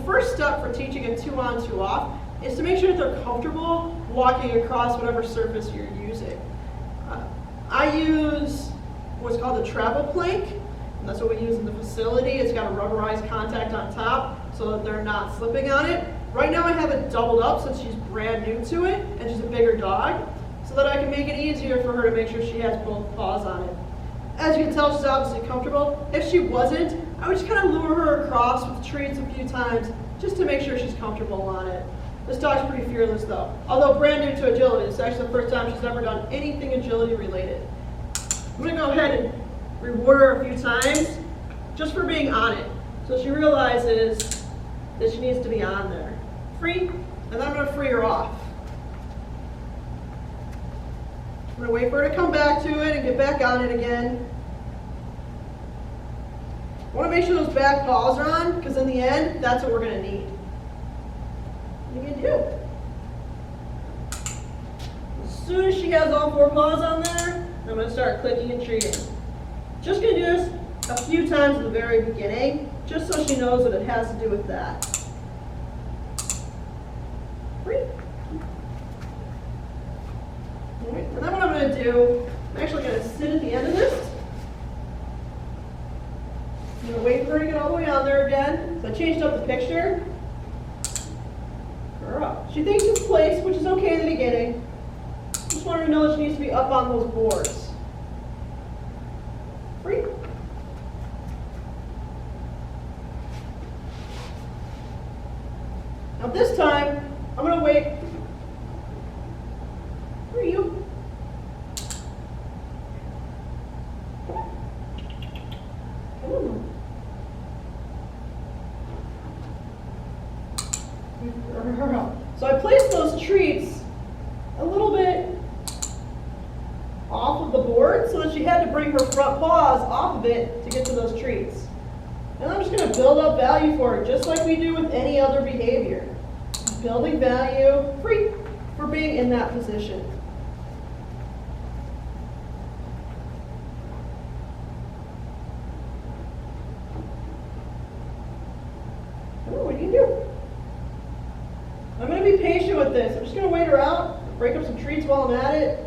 first step for teaching a 2-on, 2-off is to make sure that they're comfortable walking across whatever surface you're using. I use what's called a travel plank, and that's what we use in the facility. It's got a rubberized contact on top so that they're not slipping on it. Right now I have it doubled up since she's brand new to it and she's a bigger dog, so that I can make it easier for her to make sure she has both paws on it. As you can tell, she's obviously comfortable. If she wasn't, I would just kind of lure her across with treats a few times just to make sure she's comfortable on it. This dog's pretty fearless though. Although brand new to agility, it's actually the first time she's ever done anything agility related. I'm gonna go ahead and reward her a few times just for being on it. So she realizes that she needs to be on there. Free, and then I'm gonna free her off. I'm gonna wait for her to come back to it and get back on it again. I wanna make sure those back paws are on, because in the end, that's what we're gonna need. What are you gonna do? As soon as she has all 4 paws on there, I'm gonna start clicking and treating. Just gonna do this a few times at the very beginning, just so she knows that it has to do with that. Free. All right, and then what I'm gonna do, I'm actually gonna sit at the end of this. I'm gonna wait for her to get all the way on there again. So I changed up the picture. Her up. She thinks it's placed, which is okay in the beginning. Just want her to know that she needs to be up on those boards. Free. Now this time, I'm going to wait for you. So I placed those treats a little bit off of the board so that she had to bring her front paws off of it to get to those treats. And I'm just going to build up value for her, just like we do with any other behavior. Building value free for being in that position. Oh, what do you do? I'm going to be patient with this. I'm just going to wait her out, break up some treats while I'm at it.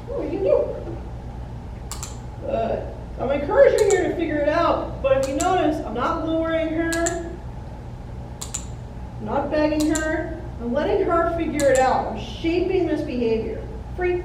Oh, what do you do? Good. I'm encouraging her to figure it out, but if you notice, I'm not luring her, I'm not begging her. I'm letting her figure it out. I'm shaping this behavior. Free.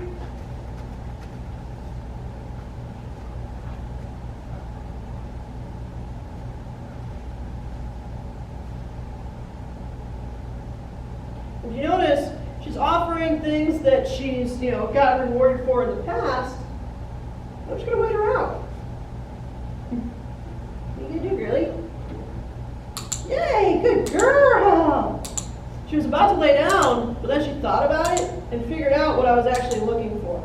If you notice, she's offering things that she's, gotten rewarded for in the past. I'm just going to wait her out. What are you going to do, girlie? Yay, good girl! She was about to lay down, but then she thought about it and figured out what I was actually looking for.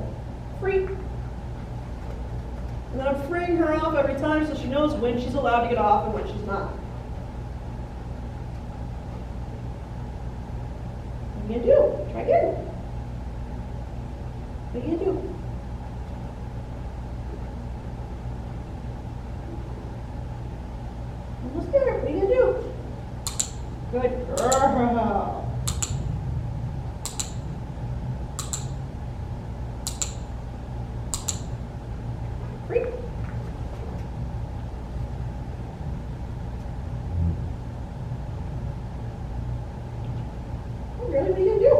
Free. And then I'm freeing her off every time so she knows when she's allowed to get off and when she's not. What are you going to do? Try again. What are you going to do? Almost there. What are you going to do? Good girl. Free. Oh, really? What are you going to do?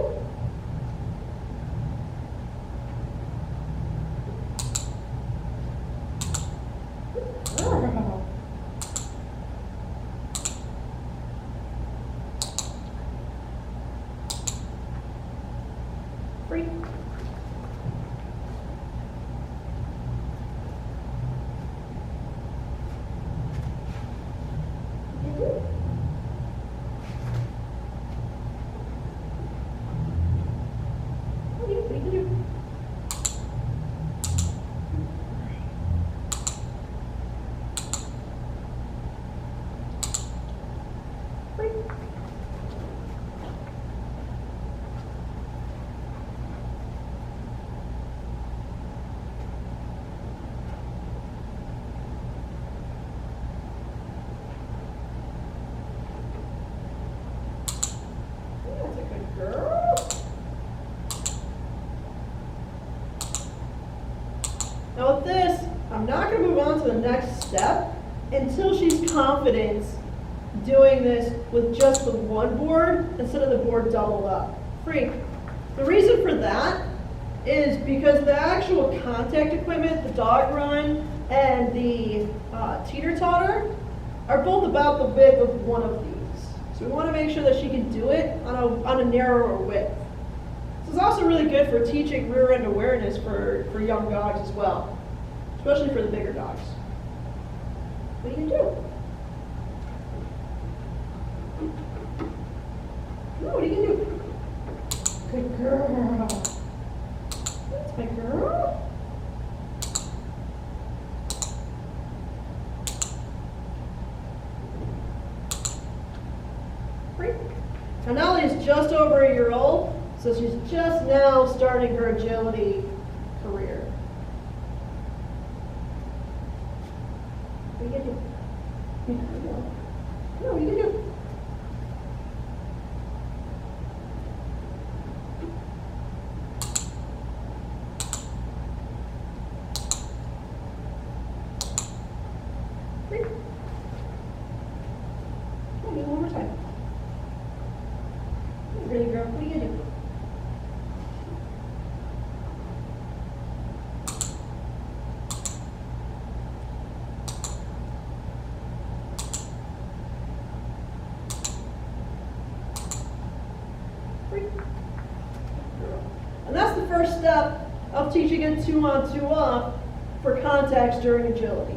Girl. Free. Now with this, I'm not going to move on to the next step until she's confident doing this with just the one board instead of the board doubled up. Free. The reason for that is because the actual contact equipment, the dog run and the teeter-totter, are both about the width of one of these. So we want to make sure that she can do it on a narrower width. This is also really good for teaching rear end awareness for young dogs as well, especially for the bigger dogs. What are you going to do? No, what are you going to do? Good girl. That's my girl. Great. Now Nolly is just over a year old, so she's just now starting her agility career. What are you going to do? No, what are you going to do? Great. Oh, do it one more time. Really, girl, what are you going to do? And that's the first step of teaching a 2-on, 2-off for contacts during agility.